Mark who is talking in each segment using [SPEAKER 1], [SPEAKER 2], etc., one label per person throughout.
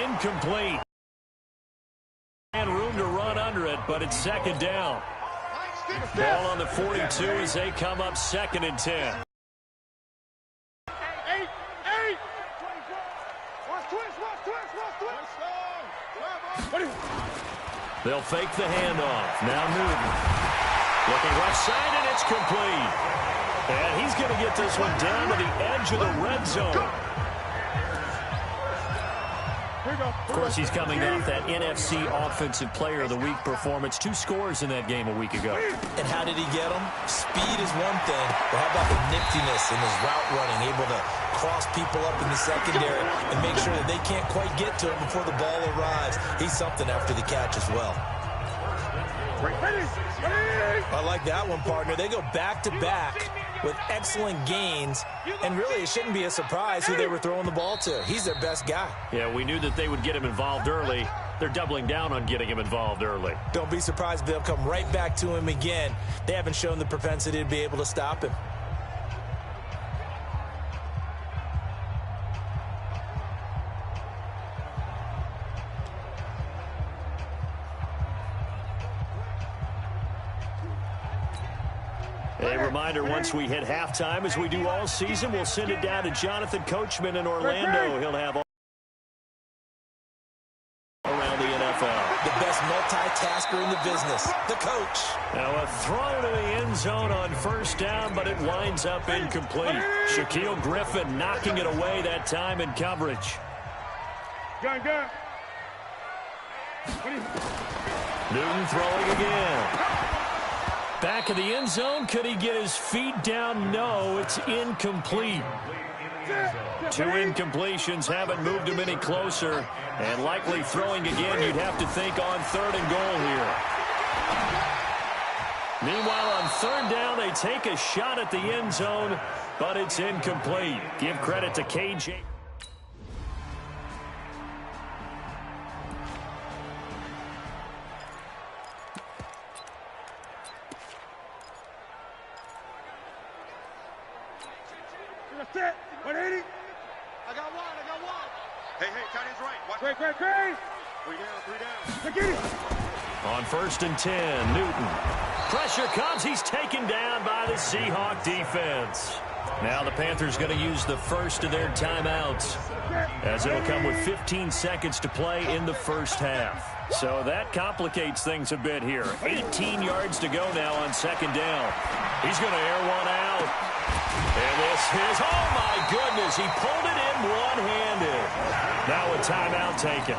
[SPEAKER 1] incomplete. And room to run under it, but it's second down. Ball on the 42 as they come up 2nd and 10. They'll fake the handoff. Now Newton. Looking left side, and it's complete. And he's going to get this one down to the edge of the red zone. Of course, he's coming off that NFC Offensive Player of the Week performance. 2 scores in that game a week ago.
[SPEAKER 2] And how did he get them? Speed is one thing, but how about the niftiness in his route running, able to cross people up in the secondary and make sure that they can't quite get to him before the ball arrives. He's something after the catch as well. I like that one, partner. They go back-to-back with excellent gains, and really it shouldn't be a surprise who they were throwing the ball to. He's their best guy.
[SPEAKER 1] Yeah, we knew that they would get him involved early. They're doubling down on getting him involved early.
[SPEAKER 2] Don't be surprised if they'll come right back to him again. They haven't shown the propensity to be able to stop him.
[SPEAKER 1] A reminder, once we hit halftime, as we do all season, we'll send it down to Jonathan Coachman in Orlando. He'll have all around the NFL.
[SPEAKER 2] The best multitasker in the business, the coach.
[SPEAKER 1] Now a throw to the end zone on 1st down, but it winds up incomplete. Shaquille Griffin knocking it away that time in coverage. Newton throwing again. Back of the end zone. Could he get his feet down? No, it's incomplete. 2 incompletions haven't moved him any closer. And likely throwing again, you'd have to think on 3rd and goal here. Meanwhile, on 3rd down, they take a shot at the end zone, but it's incomplete. Give credit to KJ.
[SPEAKER 3] Set. 180. I got one. Hey, tight end's right. Great. 3 down.
[SPEAKER 1] On 1st and 10, Newton. Pressure comes. He's taken down by the Seahawk defense. Now the Panthers going to use the first of their timeouts, as it'll come with 15 seconds to play in the 1st half. So that complicates things a bit here. 18 yards to go now on 2nd down. He's going to air one out. And this is, oh my goodness, he pulled it in one-handed. Now a timeout taken.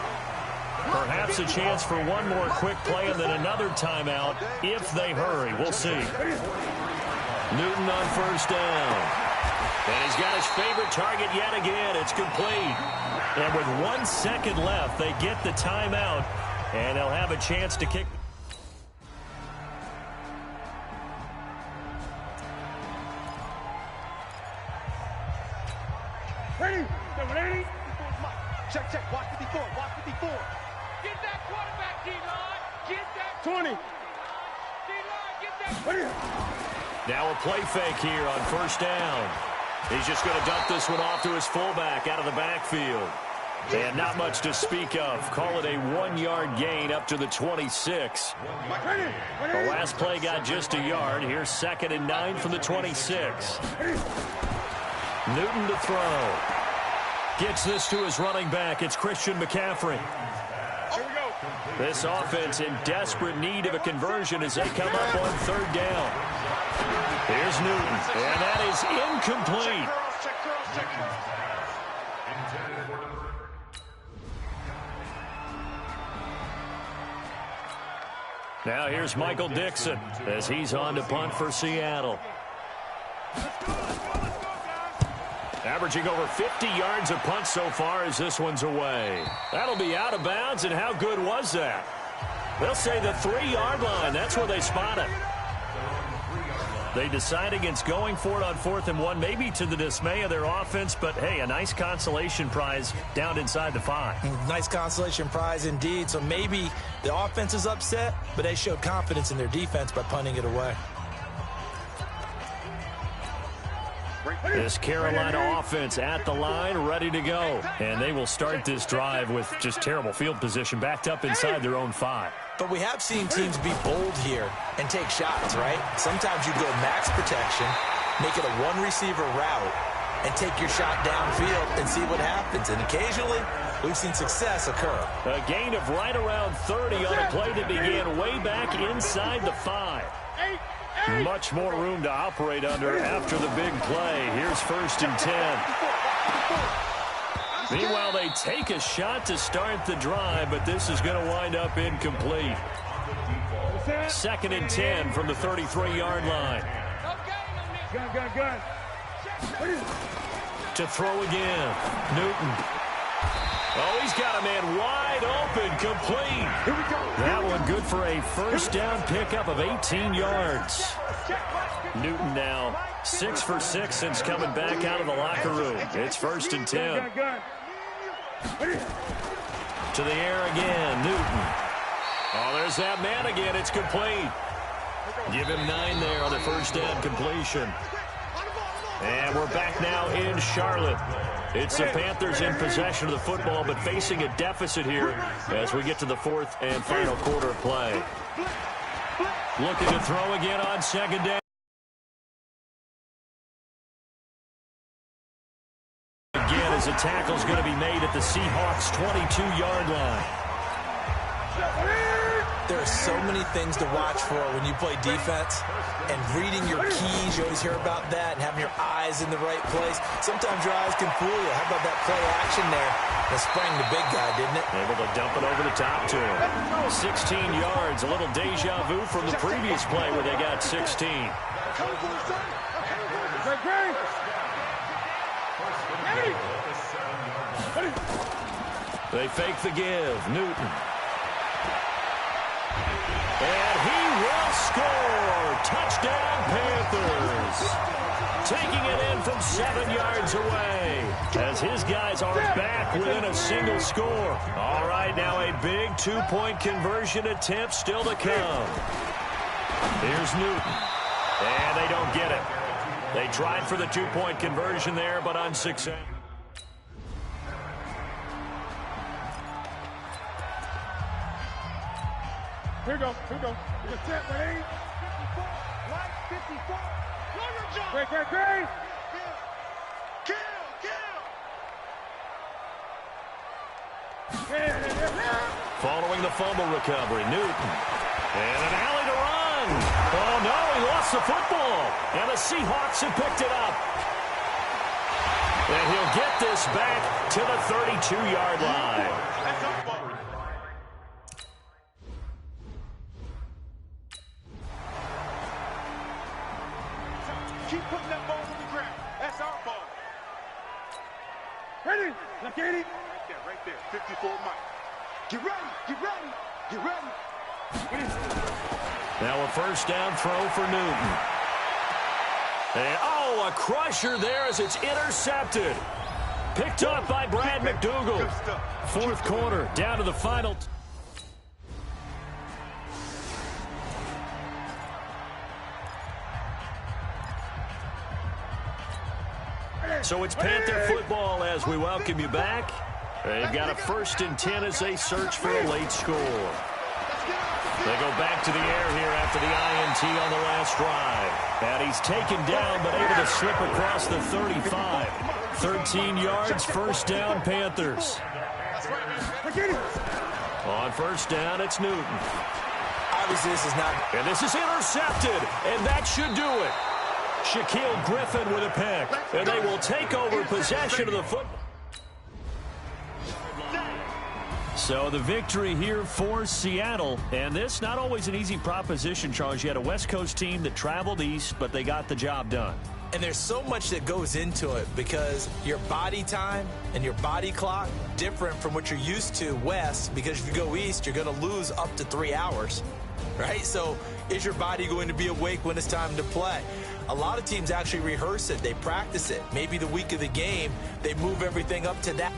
[SPEAKER 1] Perhaps a chance for one more quick play and then another timeout if they hurry. We'll see. Newton on 1st down. And he's got his favorite target yet again. It's complete. And with 1 second left, they get the timeout, and they'll have a chance to kick.
[SPEAKER 3] Ready. 180. Check. Watch 54. Get that quarterback, D-line. Get that 20. D-line, get that. Ready.
[SPEAKER 1] Now a play fake here on 1st down. He's just going to dump this one off to his fullback out of the backfield. And not much to speak of. Call it a 1-yard gain up to the 26. The last play got just a yard. Here's 2nd and 9 from the 26. Newton to throw. Gets this to his running back. It's Christian McCaffrey. This offense in desperate need of a conversion as they come up on 3rd down. Here's Newton, and that is incomplete. Now here's Michael Dixon as he's on to punt for Seattle. Averaging over 50 yards a punt so far as this one's away. That'll be out of bounds, and how good was that? They'll say the 3-yard line. That's where they spot it. They decide against going for it on 4th and 1, maybe to the dismay of their offense, but hey, a nice consolation prize down inside the 5.
[SPEAKER 2] Nice consolation prize indeed. So maybe the offense is upset, but they showed confidence in their defense by punting it away.
[SPEAKER 1] This Carolina offense at the line, ready to go. And they will start this drive with just terrible field position, backed up inside their own 5.
[SPEAKER 2] But we have seen teams be bold here and take shots, right? Sometimes you go max protection, make it a one-receiver route, and take your shot downfield and see what happens. And occasionally, we've seen success occur.
[SPEAKER 1] A gain of right around 30 on a play that began way back inside the 5. Much more room to operate under after the big play. Here's 1st and 10. Meanwhile, they take a shot to start the drive, but this is going to wind up incomplete. 2nd and 10 from the 33-yard line. To throw again. Newton. Oh, he's got a man wide open, complete. That one good for a first down pickup of 18 yards. Newton now 6 for 6 since coming back out of the locker room. It's 1st and 10. To the air again, Newton. Oh, there's that man again. It's complete. Give him 9 there on the first down completion. And we're back now in Charlotte. It's the Panthers in possession of the football, but facing a deficit here as we get to the 4th and final quarter of play. Looking to throw again on 2nd down. Again, as a tackle's going to be made at the Seahawks' 22-yard line.
[SPEAKER 2] There are so many things to watch for when you play defense, and reading your keys, you always hear about that, and having your eyes in the right place. Sometimes your eyes can fool you. How about that play action there? That sprang the big guy, didn't it?
[SPEAKER 1] Able to dump it over the top to him. 16 yards, a little deja vu from the previous play where they got 16. They fake the give. Newton. And he will score. Touchdown, Panthers. Taking it in from 7 yards away as his guys are back within a single score. All right, now a big 2-point conversion attempt still to come. Here's Newton. And they don't get it. They tried for the 2-point conversion there, but unsuccessful.
[SPEAKER 3] Here we go. You're set, ready? 54. Great. Kill.
[SPEAKER 1] Following the fumble recovery, Newton. And an alley to run. Oh, no, he lost the football. And the Seahawks have picked it up. And he'll get this back to the 32-yard line.
[SPEAKER 3] Keep putting that ball on the ground. That's our ball. Ready? Look at it. Right there. 54 Mike. Get ready.
[SPEAKER 1] Now a first down throw for Newton. And, a crusher there as it's intercepted. Picked up by Brad McDougal. 4th quarter, down to the final. So it's Panther football as we welcome you back. They've got a 1st and 10 as they search for a late score. They go back to the air here after the INT on the last drive. And he's taken down but able to slip across the 35. 13 yards, first down, Panthers. On first down, it's Newton.
[SPEAKER 2] Obviously, this is not...
[SPEAKER 1] And this is intercepted, and that should do it. Shaquille Griffin with a pick, and they will take over possession of the football. So the victory here for Seattle, and this not always an easy proposition, Charles. You had a West Coast team that traveled east, but they got the job done.
[SPEAKER 2] And there's so much that goes into it because your body time and your body clock different from what you're used to west, because if you go east, you're going to lose up to 3 hours, right? So is your body going to be awake when it's time to play? A lot of teams actually rehearse it. They practice it. Maybe the week of the game, they move everything up to that.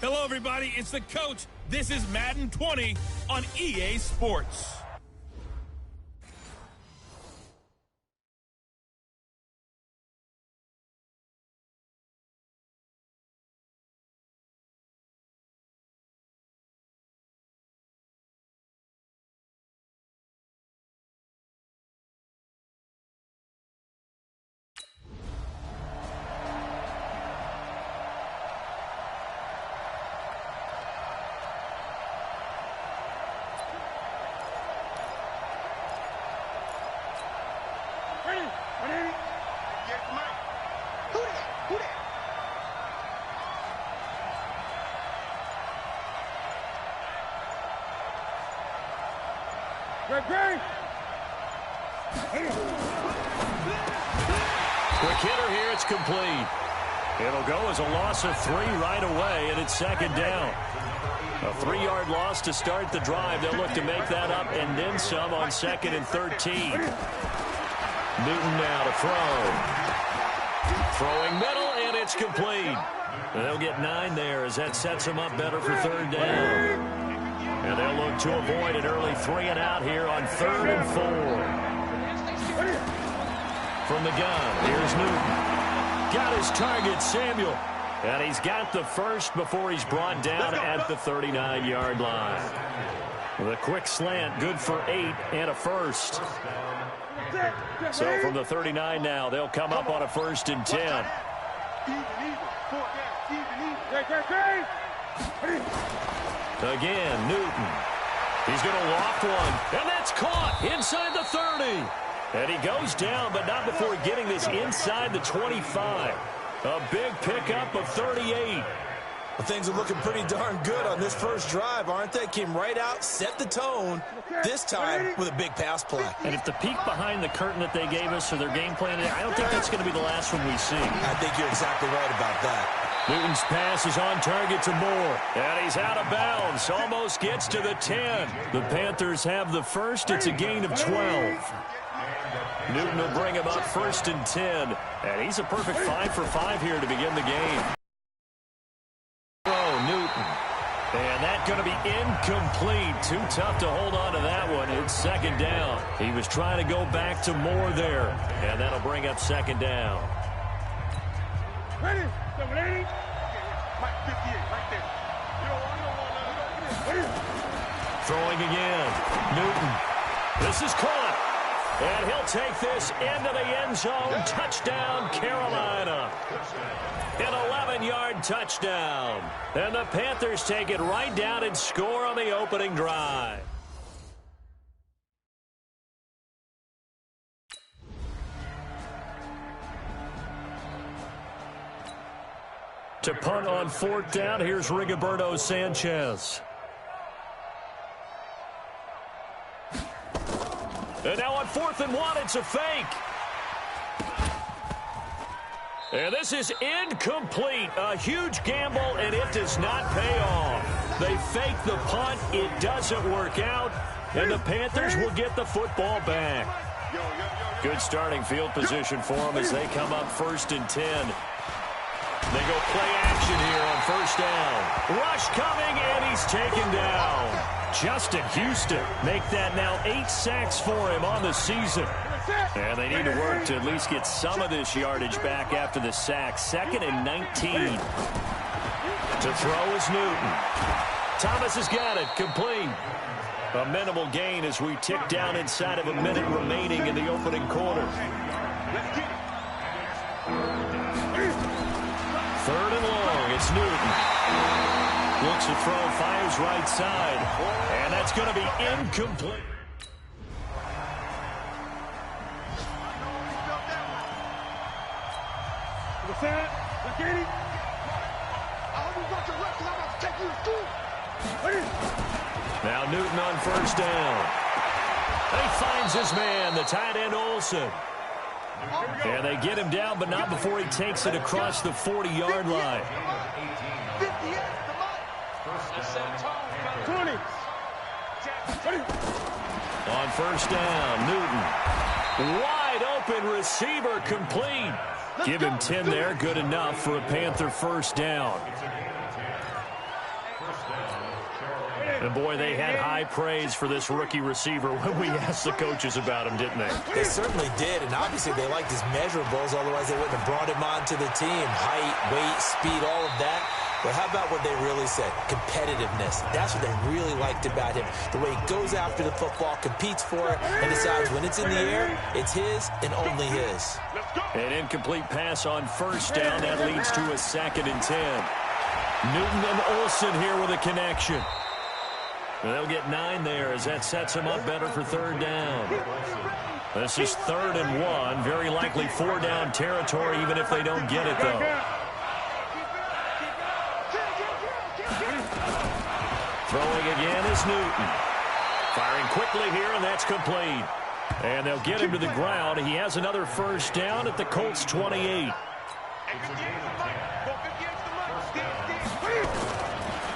[SPEAKER 4] Hello, everybody. It's the coach. This is Madden 20 on EA Sports.
[SPEAKER 1] Quick hitter here, it's complete. It'll go as a loss of 3 right away, and it's second down. A 3-yard loss to start the drive. They'll look to make that up and then some on 2nd and 13. Newton now to throw. Throwing middle, and it's complete. They'll get 9 there as that sets them up better for 3rd down. And they'll look to avoid an early 3-and-out here on 3rd and 4. From the gun, here's Newton. Got his target, Samuel. And he's got the first before he's brought down at the 39-yard line. The quick slant, good for 8 and a first. So from the 39 now, they'll come up on a 1st and 10. Again, Newton. He's going to loft one, and that's caught inside the 30. And he goes down, but not before getting this inside the 25. A big pickup of 38.
[SPEAKER 2] Well, things are looking pretty darn good on this first drive, aren't they? Came right out, set the tone, this time with a big pass play.
[SPEAKER 1] And if the peek behind the curtain that they gave us or their game plan, I don't think that's going to be the last one we see.
[SPEAKER 2] I think you're exactly right about that.
[SPEAKER 1] Newton's pass is on target to Moore. And he's out of bounds. Almost gets to the 10. The Panthers have the first. It's a gain of 12. Newton will bring him up 1st and 10. And he's a perfect 5 for 5 here to begin the game. Oh, Newton. And that's going to be incomplete. Too tough to hold on to that one. It's 2nd down. He was trying to go back to Moore there. And that'll bring up 2nd down.
[SPEAKER 3] Ready?
[SPEAKER 1] Throwing again. Newton. This is caught. And he'll take this into the end zone. Touchdown, Carolina. An 11-yard touchdown. And the Panthers take it right down and score on the opening drive. To punt on 4th down, here's Rigoberto Sanchez. And now on 4th and 1, it's a fake. And this is incomplete. A huge gamble, and it does not pay off. They fake the punt. It doesn't work out. And the Panthers will get the football back. Good starting field position for them as they come up 1st and 10. They go play action here on 1st down. Rush coming, and he's taken down. Justin Houston make that now 8 sacks for him on the season. And they need to work to at least get some of this yardage back after the sack. 2nd and 19. To throw is Newton. Thomas has got it. Complete. A minimal gain as we tick down inside of a minute remaining in the opening quarter. 3rd and long. It's Newton. Looks to throw, fires right side. And that's going to be incomplete. Now Newton on 1st down. He finds his man, the tight end Olsen. And they get him down, but not before he takes it across the 40-yard line.
[SPEAKER 3] 20.
[SPEAKER 1] On 1st down, Newton. Wide open receiver, complete. Give him 10 there, good enough for a Panther 1st down. And, boy, they had high praise for this rookie receiver when we asked the coaches about him, didn't they?
[SPEAKER 2] They certainly did, and obviously they liked his measurables. Otherwise, they wouldn't have brought him onto the team. Height, weight, speed, all of that. But how about what they really said? Competitiveness. That's what they really liked about him. The way he goes after the football, competes for it, and decides when it's in the air, it's his and only his.
[SPEAKER 1] An incomplete pass on first down. That leads to a 2nd and 10. Newton and Olsen here with a connection. They'll get 9 there as that sets him up better for 3rd down. This is 3rd and 1. Very likely 4-down territory, even if they don't get it, though. Throwing again is Newton. Firing quickly here, and that's complete. And they'll get him to the ground. He has another 1st down at the Colts 28.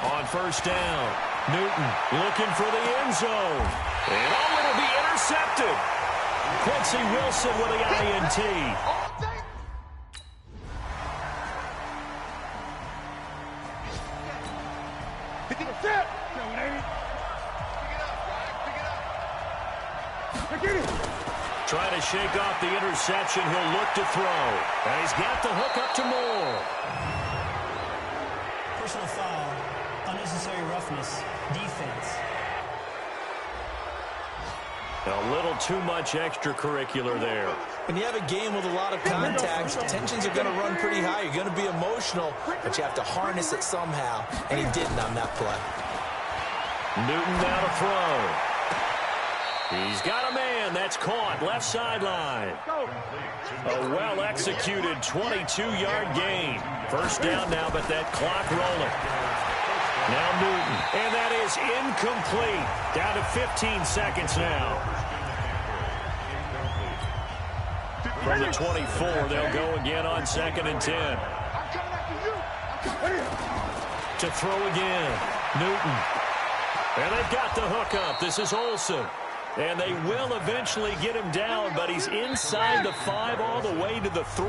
[SPEAKER 1] On 1st down, Newton looking for the end zone. And it'll be intercepted. Quincy Wilson with the INT. Trying to shake off the interception. He'll look to throw. And he's got the hook up to Moore.
[SPEAKER 5] Personal foul. Unnecessary roughness. Defense.
[SPEAKER 1] A little too much extracurricular there.
[SPEAKER 2] When you have a game with a lot of contacts, tensions are going to run pretty high. You're going to be emotional, but you have to harness it somehow, and he didn't on that play.
[SPEAKER 1] Newton now to throw. He's got a man. That's caught. Left sideline. A well-executed 22-yard gain. 1st down now, but that clock rolling. Now Newton. And that is incomplete. Down to 15 seconds now. From the 24, they'll go again on 2nd and 10. To throw again. Newton. And they've got the hook up. This is Olsen. And they will eventually get him down, but he's inside the 5 all the way to the 3.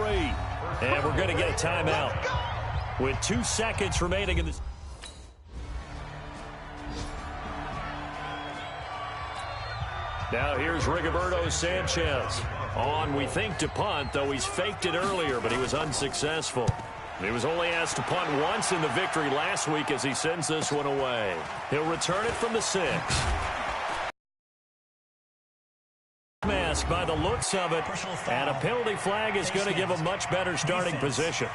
[SPEAKER 1] And we're going to get a timeout with 2 seconds remaining in this. Now here's Rigoberto Sanchez. On, we think, to punt, though he's faked it earlier, but he was unsuccessful. He was only asked to punt once in the victory last week as he sends this one away. He'll return it from the 6. Mask by the looks of it, and a penalty flag is going to give a much better starting position.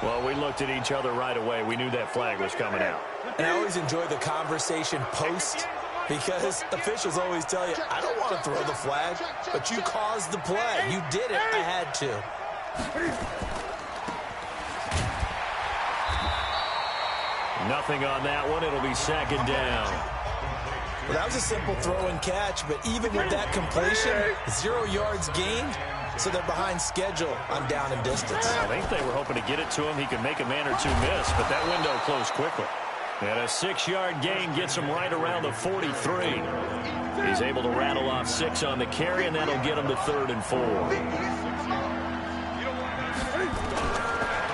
[SPEAKER 1] Well, we looked at each other right away. We knew that flag was coming out.
[SPEAKER 2] And I always enjoy the conversation post, because officials always tell you, I don't want to throw the flag, but you caused the play. You did it. I had to.
[SPEAKER 1] Nothing on that one. It'll be 2nd down.
[SPEAKER 2] Well, that was a simple throw and catch, but even with that completion, 0 yards gained, so they're behind schedule on down and distance.
[SPEAKER 1] I think they were hoping to get it to him. He could make a man or two miss, but that window closed quickly. And a 6-yard gain gets him right around the 43. He's able to rattle off 6 on the carry, and that'll get him to 3rd and 4.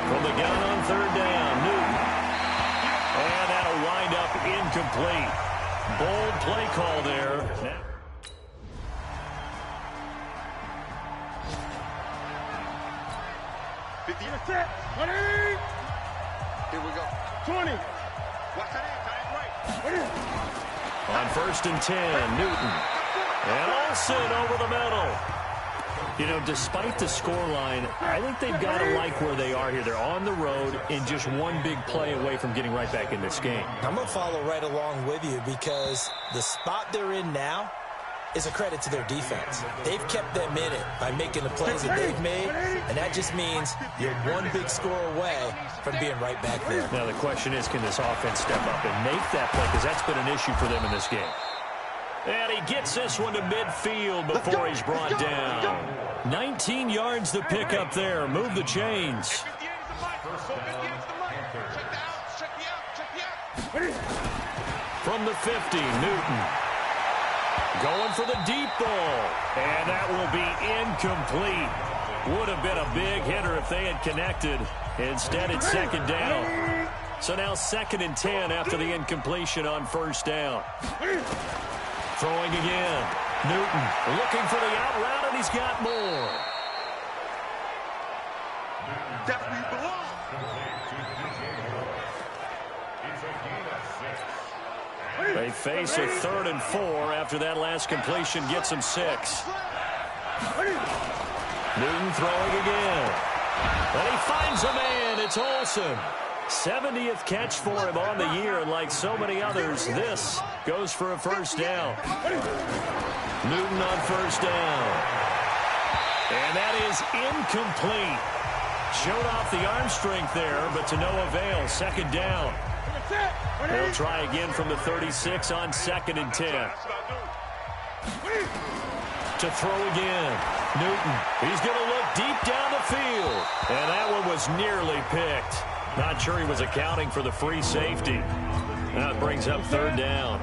[SPEAKER 1] From the gun on 3rd down, Newton. And that'll wind up incomplete. Bold play call there.
[SPEAKER 3] Here we go. 20. Watch that in.
[SPEAKER 1] On 1st and 10, Newton. And Olsen over the middle. You know, despite the scoreline, I think they've got to like where they are here. They're on the road and just one big play away from getting right back in this game.
[SPEAKER 2] I'm going to follow right along with you because the spot they're in now is a credit to their defense. They've kept them in it by making the plays that they've made, and that just means you're one big score away from being right back there.
[SPEAKER 1] Now the question is, can this offense step up and make that play? Because that's been an issue for them in this game. And he gets this one to midfield before he's brought down. 19 yards the pick up there. Move the chains. From the 50, Newton. Going for the deep ball. And that will be incomplete. Would have been a big hitter if they had connected. Instead, it's 2nd down. So now 2nd and 10 after the incompletion on first down. Throwing again. Newton looking for the out route, and he's got more.
[SPEAKER 3] Definitely belong.
[SPEAKER 1] They face a 3rd and 4 after that last completion gets them 6. Newton throwing again. And he finds a man. It's Olsen. 70th catch for him on the year, and like so many others, this goes for a first down. Newton on first down. And that is incomplete. Showed off the arm strength there, but to no avail. 2nd down. They'll try again from the 36 on 2nd and 10. To throw again. Newton. He's going to look deep down the field. And that one was nearly picked. Not sure he was accounting for the free safety. Now it brings up 3rd down.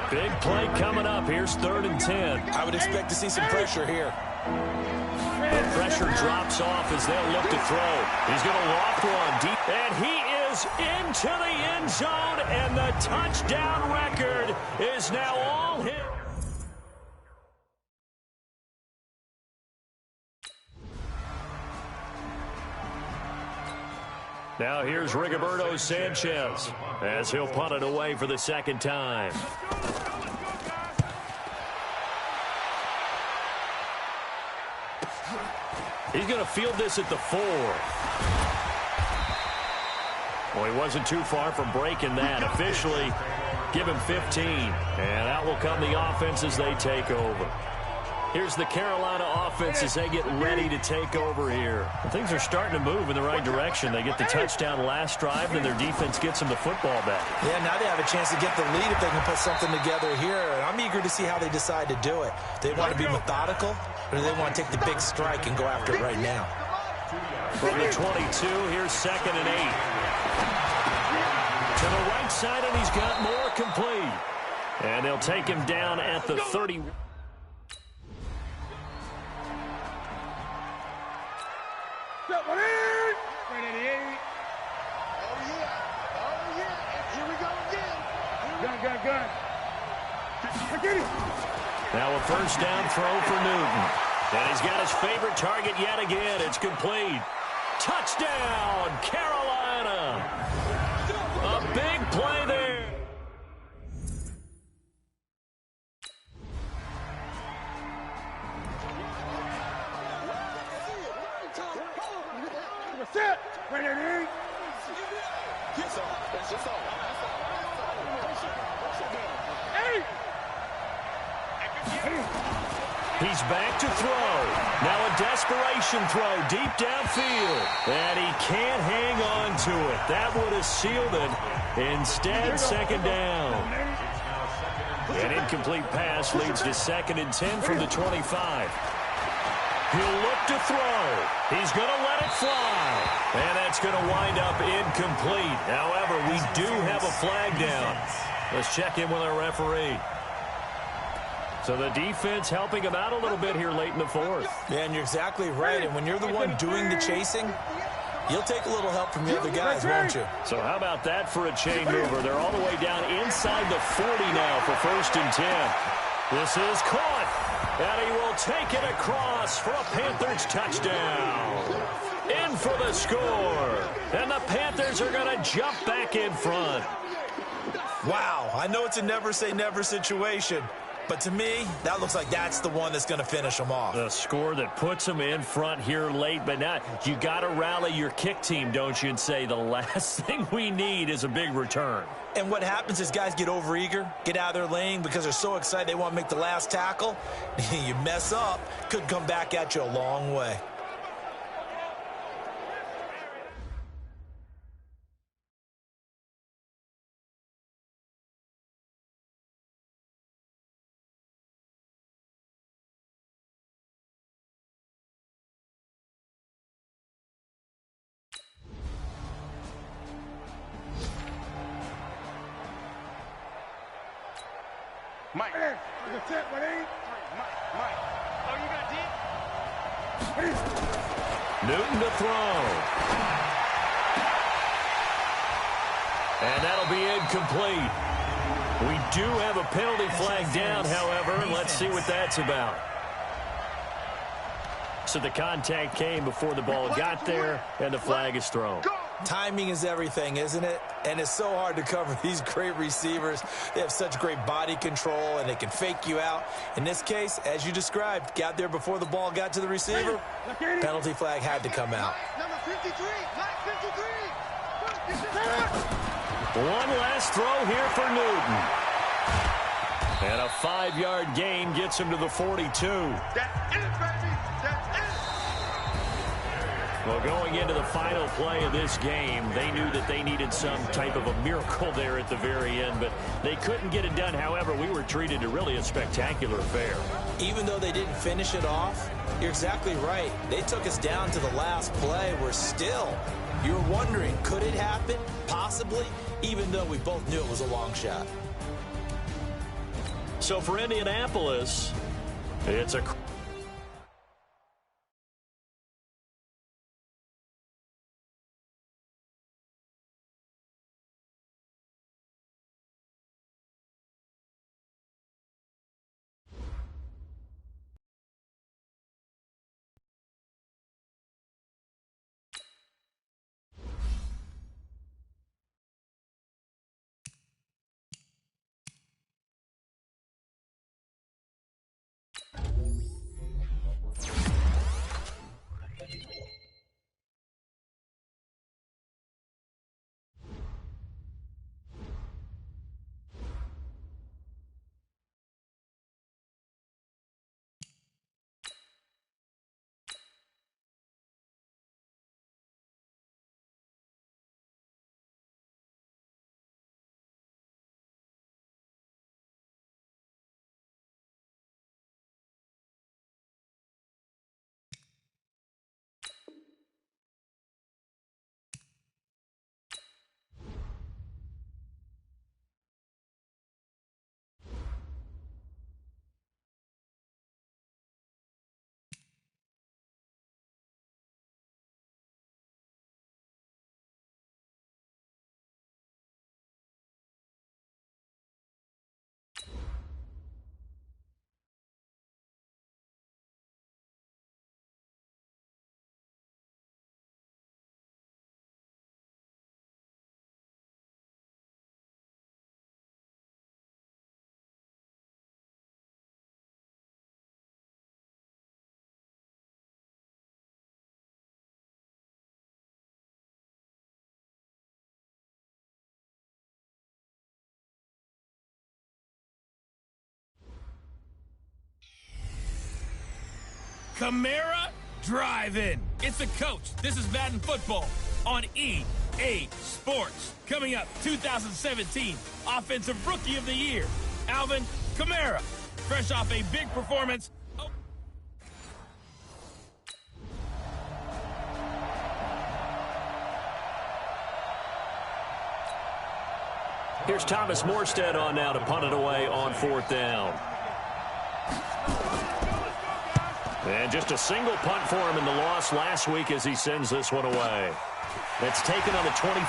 [SPEAKER 1] Big play coming up. Here's 3rd and 10.
[SPEAKER 2] I would expect to see some pressure here.
[SPEAKER 1] The pressure drops off as they'll look to throw. He's going to loft one deep. And he is into the end zone. And the touchdown record is now all his. Now here's Rigoberto Sanchez as he'll punt it away for the 2nd time. He's going to field this at the 4. Well, he wasn't too far from breaking that. Officially, give him 15. And out will come the offense as they take over. Here's the Carolina offense as they get ready to take over here. Things are starting to move in the right direction. They get the touchdown last drive, then their defense gets them the football back. Yeah, now they have a chance to get the lead if they can put something together here. And I'm eager to see how they decide to do it. Do they want to be methodical, or do they want to take the big strike and go after it right now? From the 22, here's 2nd and 8. To the right side, and he's got more complete. And they'll take him down at the 30. Now a first down throw for Newton. And he's got his favorite target yet again. It's complete. Touchdown, Carolina. A big play there.
[SPEAKER 3] Set. Ready.
[SPEAKER 1] He's back to throw. Now a desperation throw deep downfield. And he can't hang on to it. That would have sealed it. Instead, 2nd down. An incomplete pass leads to 2nd and 10 from the 25. He'll look to throw. He's going to let it fly. And that's going to wind up incomplete. However, we do have a flag down. Let's check in with our referee. So the defense helping him out a little bit here late in the 4th.
[SPEAKER 2] Yeah, and you're exactly right. And when you're the one doing the chasing, you'll take a little help from the other guys, won't you?
[SPEAKER 1] So how about that for a chain mover? They're all the way down inside the 40 now for 1st and 10. This is caught. And he will take it across for a Panthers touchdown. In for the score. And the Panthers are going to jump back in front.
[SPEAKER 2] Wow, I know it's a never-say-never situation. But to me, that looks like that's the one that's going to finish them off.
[SPEAKER 1] The score that puts them in front here late, but now you got to rally your kick team, don't you, and say the last thing we need is a big return.
[SPEAKER 2] And what happens is guys get overeager, get out of their lane because they're so excited they want to make the last tackle. You mess up, could come back at you a long way.
[SPEAKER 3] Mike. Mike. Mike. Oh, you got deep?
[SPEAKER 1] Newton to throw. And that'll be incomplete. We do have a penalty flag down, however. Let's see what that's about. So the contact came before the ball got there, and the flag is thrown.
[SPEAKER 2] Timing is everything, isn't it? And it's so hard to cover these great receivers. They have such great body control, and they can fake you out. In this case, as you described, got there before the ball got to the receiver. Penalty flag had to come out.
[SPEAKER 3] Number 53, line 53.
[SPEAKER 1] One last throw here for Newton. And a 5-yard gain gets him to the 42.
[SPEAKER 3] That's it, baby. That's it.
[SPEAKER 1] Well, going into the final play of this game, they knew that they needed some type of a miracle there at the very end, but they couldn't get it done. However, we were treated to really a spectacular affair.
[SPEAKER 2] Even though they didn't finish it off, you're exactly right. They took us down to the last play. We're still, you're wondering, could it happen? Possibly, even though we both knew it was a long shot.
[SPEAKER 1] So for Indianapolis, it's a...
[SPEAKER 4] Camara Drive-In. It's the coach. This is Madden Football on EA Sports. Coming up, 2017 Offensive Rookie of the Year, Alvin Kamara. Fresh off a big performance.
[SPEAKER 1] Here's Thomas Morstead on now to punt it away on 4th down. And just a single punt for him in the loss last week as he sends this one away. It's taken on the 25.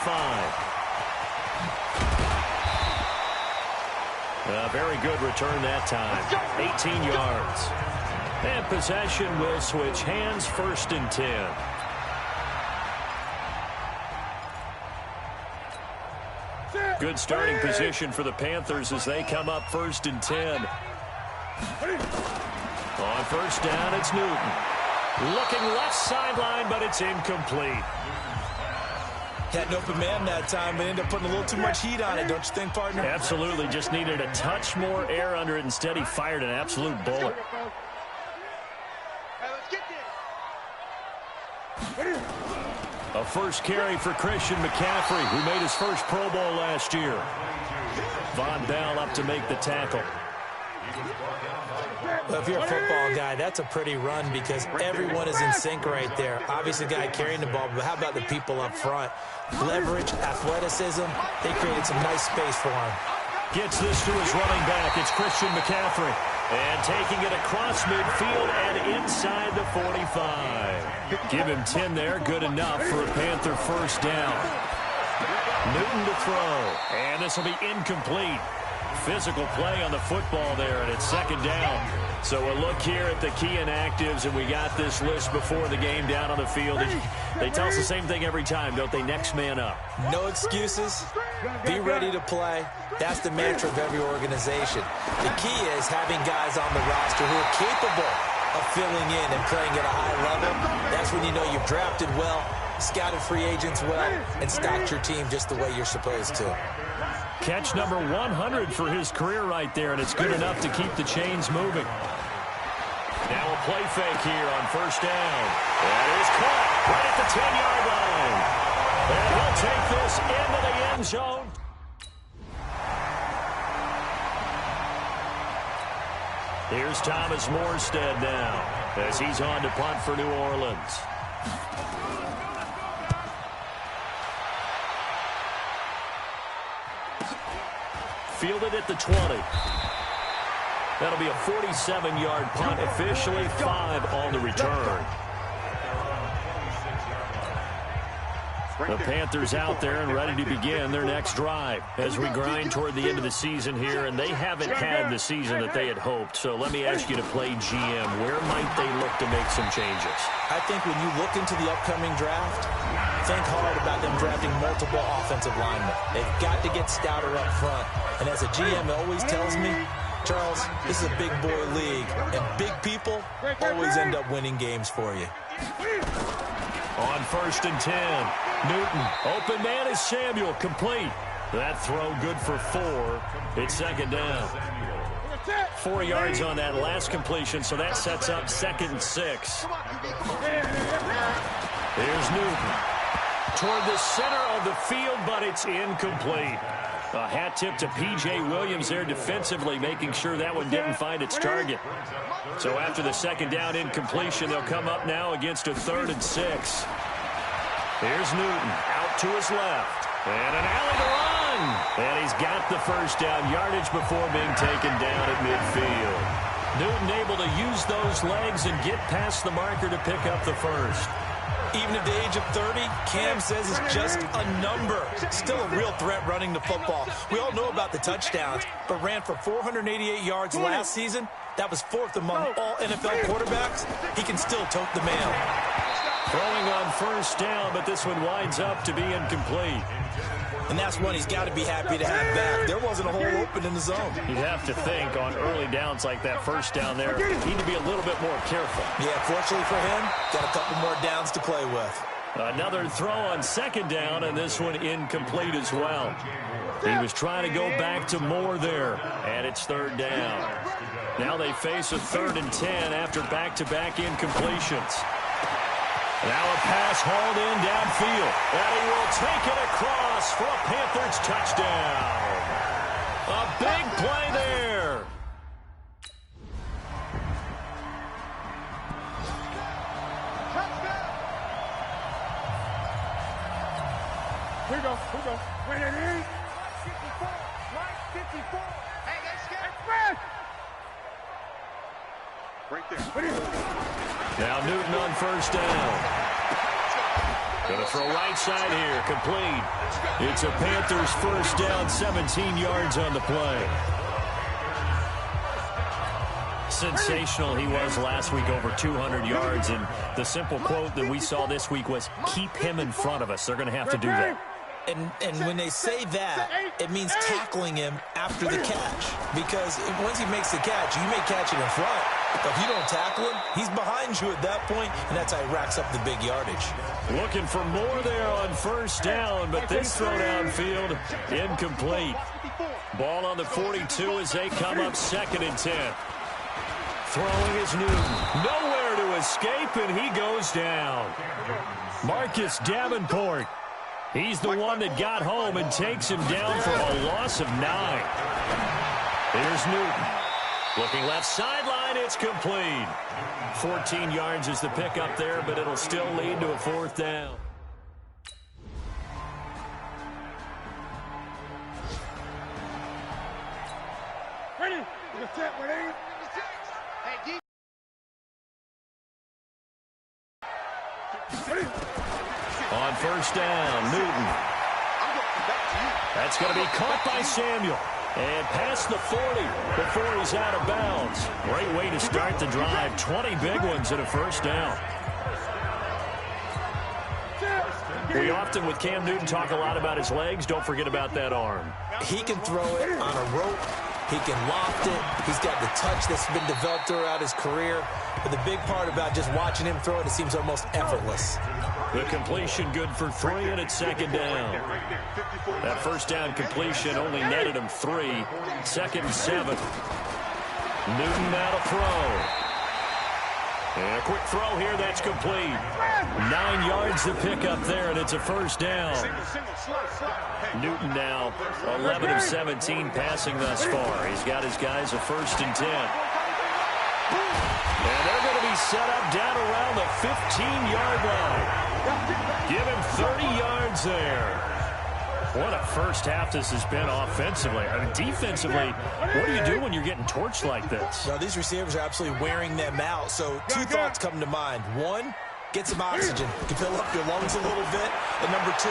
[SPEAKER 1] A very good return that time. 18 yards. And possession will switch hands, 1st and 10. Good starting position for the Panthers as they come up 1st and 10. On 1st down, it's Newton. Looking left sideline, but it's incomplete.
[SPEAKER 2] Had an open man that time, but ended up putting a little too much heat on it, don't you think, partner?
[SPEAKER 1] Absolutely. Just needed a touch more air under it. Instead, he fired an absolute bullet. A first carry for Christian McCaffrey, who made his first Pro Bowl last year. Von Bell up to make the tackle.
[SPEAKER 2] Well, if you're a football guy, that's a pretty run because everyone is in sync right there. Obviously, the guy carrying the ball, but how about the people up front? Leverage, athleticism, they created some nice space for him.
[SPEAKER 1] Gets this to his running back. It's Christian McCaffrey. And taking it across midfield and inside the 45. Give him 10 there. Good enough for a Panther first down. Newton to throw. And this will be incomplete. Physical play on the football there, and it's second down. So a look here at the key inactives, and we got this list before the game down on the field. They tell us the same thing every time, don't they? Next man up.
[SPEAKER 2] No excuses. Be ready to play. That's the mantra of every organization. The key is having guys on the roster who are capable of filling in and playing at a high level. That's when you know you've drafted well, scouted free agents well, and stocked your team just the way you're supposed to.
[SPEAKER 1] Catch number 100 for his career right there, and it's good enough to keep the chains moving. Now a play fake here on first down. That is caught right at the 10-yard line. And he'll take this into the end zone. Here's Thomas Morstead now as he's on to punt for New Orleans. Fielded at the 20. That'll be a 47-yard punt, officially 5 on the return. The Panthers out there and ready to begin their next drive as we grind toward the end of the season here, and they haven't had the season that they had hoped. So let me ask you to play GM. Where might they look to make some changes?
[SPEAKER 2] I think when you look into the upcoming draft, think hard about them drafting multiple offensive linemen. They've got to get stouter up front. And as a GM always tells me, Charles, this is a big boy league, and big people always end up winning games for you.
[SPEAKER 1] On first and 10, Newton. Open man is Samuel, complete. That throw good for 4. It's second down. 4 yards on that last completion, so that sets up second and 6. Here's Newton. Toward the center of the field, but it's incomplete. A hat tip to P.J. Williams there defensively, making sure that one didn't find its target. So after the second down incompletion, they'll come up now against a 3rd and 6. Here's Newton out to his left. And an alley to run. And he's got the first down yardage before being taken down at midfield. Newton able to use those legs and get past the marker to pick up the first.
[SPEAKER 2] Even at the age of 30, Cam says it's just a number. Still a real threat running the football. We all know about the touchdowns, but ran for 488 yards last season. That was 4th among all NFL quarterbacks. He can still tote the mail.
[SPEAKER 1] Throwing on first down, but this one winds up to be incomplete.
[SPEAKER 2] And that's one he's got to be happy to have back. There wasn't a hole open in the zone.
[SPEAKER 1] You'd have to think on early downs like that first down there, need to be a little bit more careful.
[SPEAKER 2] Yeah, fortunately for him, got a couple more downs to play with.
[SPEAKER 1] Another throw on second down, and this one incomplete as well. He was trying to go back to Moore there, and it's 3rd down. Now they face a 3rd and 10 after back-to-back incompletions. Now a pass hauled in downfield, and he will take it across for a Panthers touchdown. A big play there.
[SPEAKER 3] Here we go. Wait, it is. 54. Right, 54. Hey, let's get it. Express. Right there. What is it?
[SPEAKER 1] Now Newton on first down. Going to throw right side here, complete. It's a Panthers first down, 17 yards on the play. Sensational he was last week, over 200 yards. And the simple quote that we saw this week was, keep him in front of us. They're going to have to do that.
[SPEAKER 2] And when they say that, it means tackling him after the catch. Because once he makes the catch, you may catch it in front. But if you don't tackle him, he's behind you at that point, and that's how he racks up the big yardage.
[SPEAKER 1] Looking for more there on first down, but this throw downfield, incomplete. Ball on the 42 as they come up 2nd and 10. Throwing is Newton. Nowhere to escape, and he goes down. Marcus Davenport. He's the one that got home and takes him down for a loss of 9. Here's Newton. Looking left sideline, it's complete. 14 yards is the pickup there, but it'll still lead to a 4th down.
[SPEAKER 3] Ready? You're set, ready? Hey,
[SPEAKER 1] On first down, Newton. That's going to be caught by Samuel. And past the 40 before he's out of bounds. Great way to start the drive. 20 big ones and a first down. We often, with Cam Newton, talk a lot about his legs. Don't forget about that arm.
[SPEAKER 2] He can throw it on a rope. He can loft it. He's got the touch that's been developed throughout his career. But the big part about just watching him throw it seems almost effortless.
[SPEAKER 1] The completion good for 3, and it's second down. That first down completion only netted him 3. 2nd and 7. Newton now to throw. And a quick throw here, that's complete. 9 yards to pick up there, and it's a first down. Newton now 11 of 17 passing thus far. He's got his guys a 1st and 10. And they're going to be set up down around the 15-yard line. Give him 30 yards there. What a first half this has been offensively. I mean, defensively, what do you do when you're getting torched like this?
[SPEAKER 2] Well, these receivers are absolutely wearing them out. So 2 thoughts come to mind. 1, get some oxygen. You can fill up your lungs a little bit. And number 2,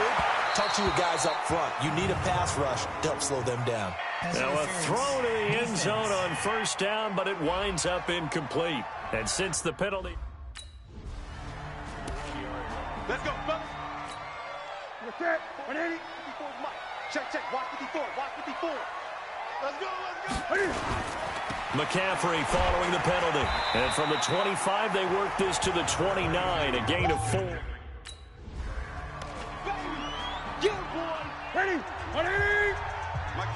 [SPEAKER 2] talk to your guys up front. You need a pass rush to help slow them down.
[SPEAKER 1] Now a throw to the end zone on first down, but it winds up incomplete. And since the penalty...
[SPEAKER 3] Let's go, fellas. What's that? 180. Check. Watch 54. Watch 54. Let's go.
[SPEAKER 1] McCaffrey following the penalty. And from the 25, they work this to the 29. A gain of 4.
[SPEAKER 3] Get him, boy. Ready. 180. Mike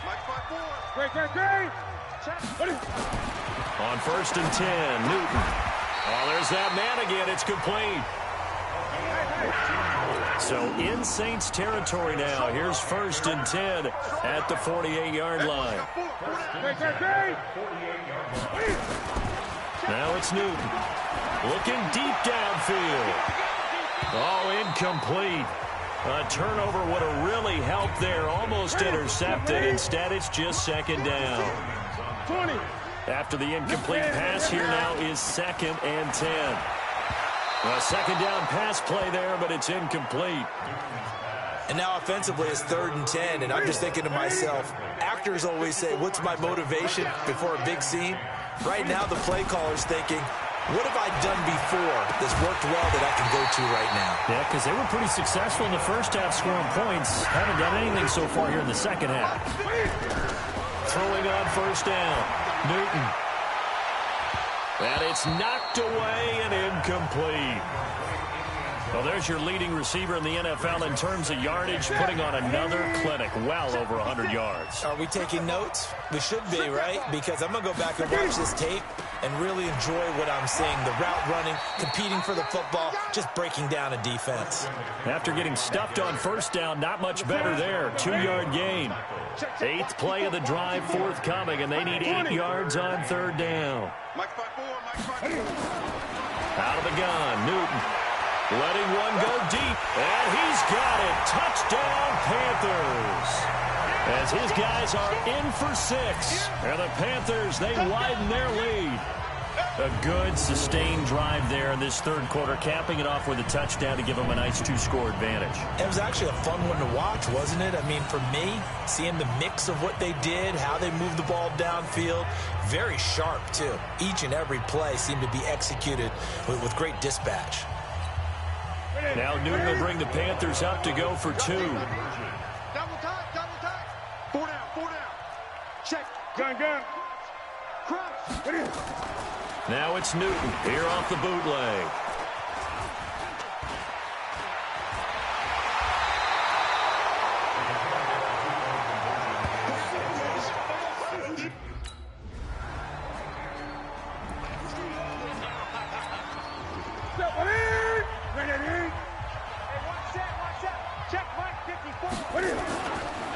[SPEAKER 3] 5-4. Great. Check.
[SPEAKER 1] On 1st and 10, Newton. Oh, there's that man again. It's complete. So in Saints territory now. Here's 1st and 10 at the 48-yard line. Now it's Newton. Looking deep downfield. Oh, incomplete. A turnover would have really helped there. Almost intercepted. Instead, it's just 2nd down. After the incomplete pass, here now is 2nd and 10. A 2nd down pass play there, but it's incomplete.
[SPEAKER 2] And now offensively it's 3rd and 10, and I'm just thinking to myself, actors always say, what's my motivation before a big scene? Right now the play caller's thinking, what have I done before that's worked well that I can go to right now?
[SPEAKER 1] Yeah, because they were pretty successful in the first half scoring points. Haven't done anything so far here in the second half. Throwing on 1st down. Newton. And it's knocked away and incomplete. Well, there's your leading receiver in the NFL in terms of yardage, putting on another clinic, well over 100 yards.
[SPEAKER 2] Are we taking notes? We should be, right? Because I'm going to go back and watch this tape and really enjoy what I'm seeing. The route running, competing for the football, just breaking down a defense.
[SPEAKER 1] After getting stuffed on 1st down, not much better there. 2-yard gain. 8th play of the drive forthcoming, and they need 8 yards on 3rd down. Out of the gun, Newton. Letting one go deep, and he's got it. Touchdown, Panthers. As his guys are in for 6. And the Panthers, they widen their lead. A good, sustained drive there in this 3rd quarter, capping it off with a touchdown to give them a nice 2-score advantage.
[SPEAKER 2] It was actually a fun one to watch, wasn't it? I mean, for me, seeing the mix of what they did, how they moved the ball downfield, very sharp, too. Each and every play seemed to be executed with great dispatch.
[SPEAKER 1] Now Newton will bring the Panthers up to go for 2.
[SPEAKER 3] Double time. 4 down. Check. Gun. Cross.
[SPEAKER 1] Now it's Newton here off the bootleg.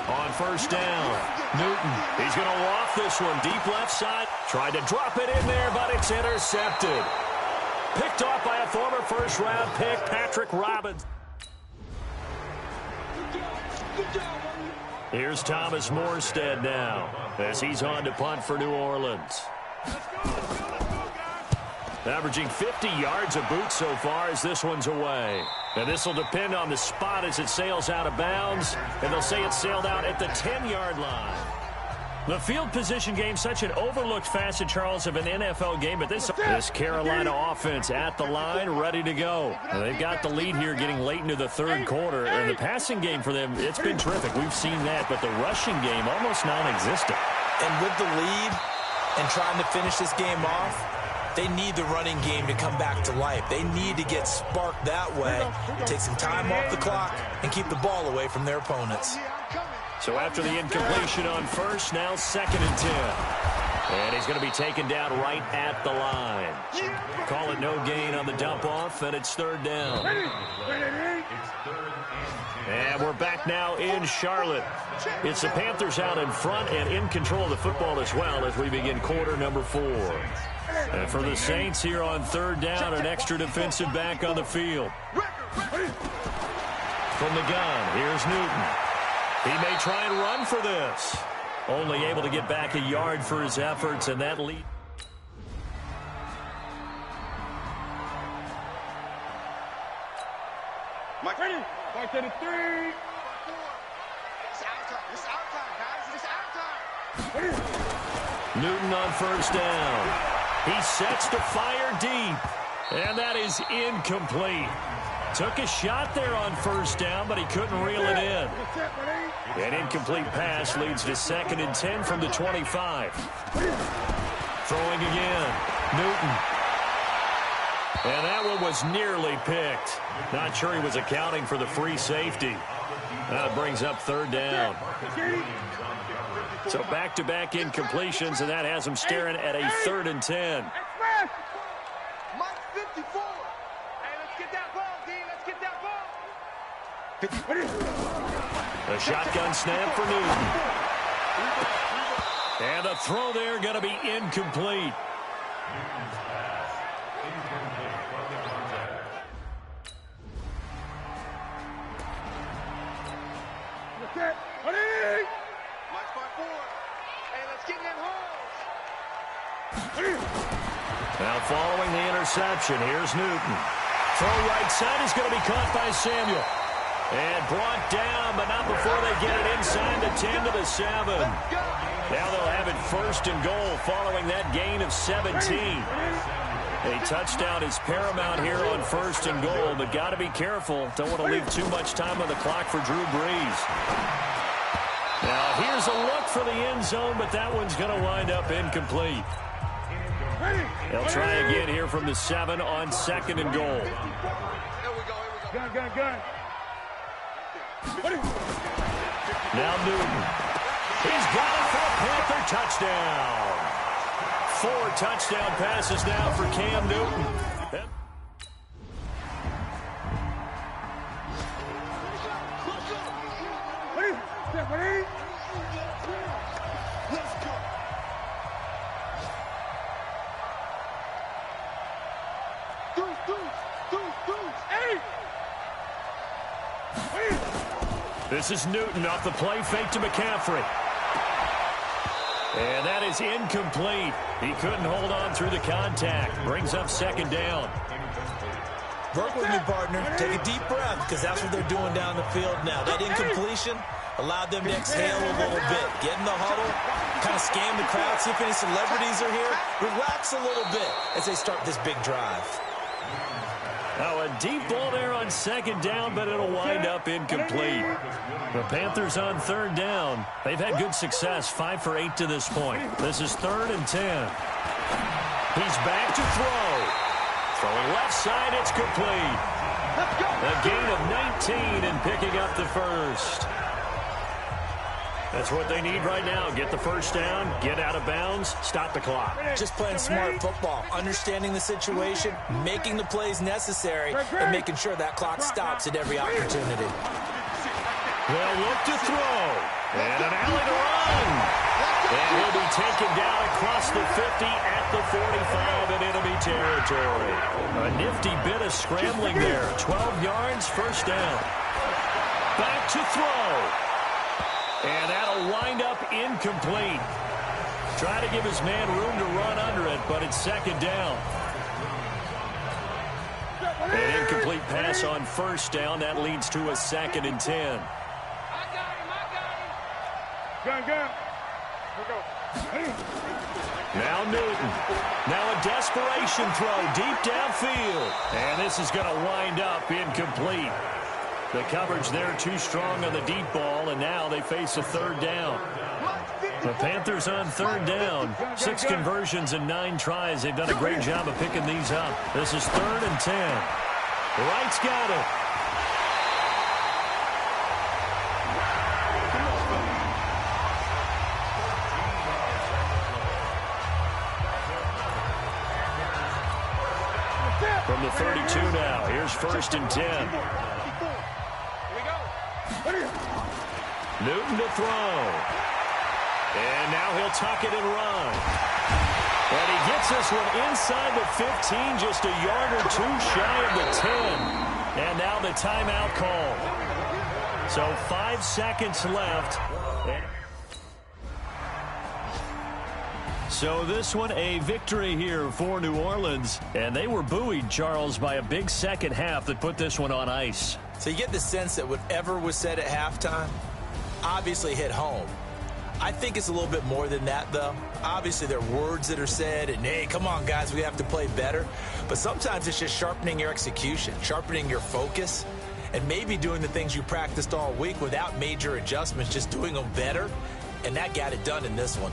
[SPEAKER 1] On 1st down, Newton, he's going to loft this one deep left side. Tried to drop it in there, but it's intercepted. Picked off by a former 1st-round pick, Patrick Robbins. Here's Thomas Morstead now as he's on to punt for New Orleans. Averaging 50 yards a boot so far as this one's away. And this will depend on the spot as it sails out of bounds. And they'll say it sailed out at the 10-yard line. The field position game, such an overlooked facet, Charles, of an NFL game. But this Carolina offense at the line, ready to go. And they've got the lead here getting late into the third quarter. And the passing game for them, it's been terrific. We've seen that. But the rushing game, almost non-existent.
[SPEAKER 2] And with the lead and trying to finish this game off, they need the running game to come back to life. They need to get sparked that way, take some time off the clock, and keep the ball away from their opponents.
[SPEAKER 1] So after the incompletion on first, now 2nd and 10. And he's going to be taken down right at the line. Call it no gain on the dump-off, and it's 3rd down. And we're back now in Charlotte. It's the Panthers out in front and in control of the football as well as we begin quarter number 4. And for the Saints here on 3rd down, an extra defensive back on the field. From the gun, here's Newton. He may try and run for this. Only able to get back a yard for his efforts, and that lead.
[SPEAKER 3] Mike, ready? Mike to the 3. It's our time. It's our time, guys. It's our time.
[SPEAKER 1] Newton on 1st down. He sets to fire deep, and that is incomplete. Took a shot there on 1st down, but he couldn't reel it in. An incomplete pass leads to 2nd and 10 from the 25. Throwing again. Newton. And that one was nearly picked. Not sure he was accounting for the free safety. That brings up 3rd down. So back-to-back incompletions, and that has him staring at a 3rd and 10.
[SPEAKER 3] Mike 54. Hey, let's get that ball, D. Let's get that ball.
[SPEAKER 1] A shotgun snap for Newton. And the throw there going to be incomplete.
[SPEAKER 3] Mike's by 4. Hey, let's get in them holes.
[SPEAKER 1] Now following the interception, here's Newton. Throw right side is going to be caught by Samuel. And brought down, but not before they get it inside the 10 to the 7. Now they'll have it 1st and goal following that gain of 17. A touchdown is paramount here on 1st and goal, but got to be careful. Don't want to leave too much time on the clock for Drew Brees. Now here's a look for the end zone, but that one's going to wind up incomplete. They'll try again here from the 7 on 2nd and goal.
[SPEAKER 3] Here we go. Gun.
[SPEAKER 1] Now Newton. He's got it for a Panther touchdown. 4 touchdown passes now for Cam Newton.
[SPEAKER 3] Ready? Let's go.
[SPEAKER 1] This is Newton off the play fake to McCaffrey. And that is incomplete. He couldn't hold on through the contact. Brings up 2nd down.
[SPEAKER 2] Work with me, partner. Take a deep breath, because that's what they're doing down the field now. That incompletion allowed them to exhale a little bit. Get in the huddle, kind of scan the crowd, see if any celebrities are here. Relax a little bit as they start this big drive.
[SPEAKER 1] Now a deep ball there on 2nd down, but it'll wind up incomplete. The Panthers on 3rd down. They've had good success, 5 for 8 to this point. This is 3rd and 10. He's back to throw. Throwing left side, it's complete. A gain of 19 and picking up the 1st. That's what they need right now. Get the 1st down, get out of bounds, stop the clock.
[SPEAKER 2] Just playing smart football, understanding the situation, making the plays necessary, and making sure that clock stops at every opportunity.
[SPEAKER 1] They'll look to throw. And an alley to run. And he'll be taken down across the 50 at the 45 in enemy territory. A nifty bit of scrambling there. 12 yards, 1st down. Back to throw. And that'll wind up incomplete. Try to give his man room to run under it, but it's 2nd down. An incomplete pass on first down. That leads to a 2nd and 10.
[SPEAKER 3] I got him. Gun. Here we go.
[SPEAKER 1] Now Newton. Now a desperation throw deep downfield. And this is going to wind up incomplete. The coverage there too strong on the deep ball, and now they face a 3rd down. The Panthers on 3rd down. 6 conversions and 9 tries. They've done a great job of picking these up. This is 3rd and 10. Wright's got it. From the 32 now. Here's 1st and 10. Newton to throw. And now he'll tuck it and run. And he gets this one inside the 15, just a yard or 2 shy of the 10. And now the timeout call. So 5 seconds left. So this one a victory here for New Orleans. And they were buoyed, Charles, by a big second half that put this one on ice.
[SPEAKER 2] So you get the sense that whatever was said at halftime obviously hit home. I think it's a little bit more than that, though. Obviously, there are words that are said, and, hey, come on, guys, we have to play better. But sometimes it's just sharpening your execution, sharpening your focus, and maybe doing the things you practiced all week without major adjustments, just doing them better. And that got it done in this one.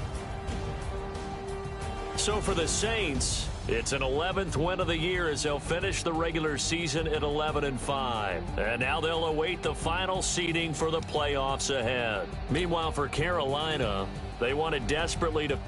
[SPEAKER 1] So for the Saints, it's an 11th win of the year as they'll finish the regular season at 11-5. And now they'll await the final seeding for the playoffs ahead. Meanwhile, for Carolina, they wanted desperately to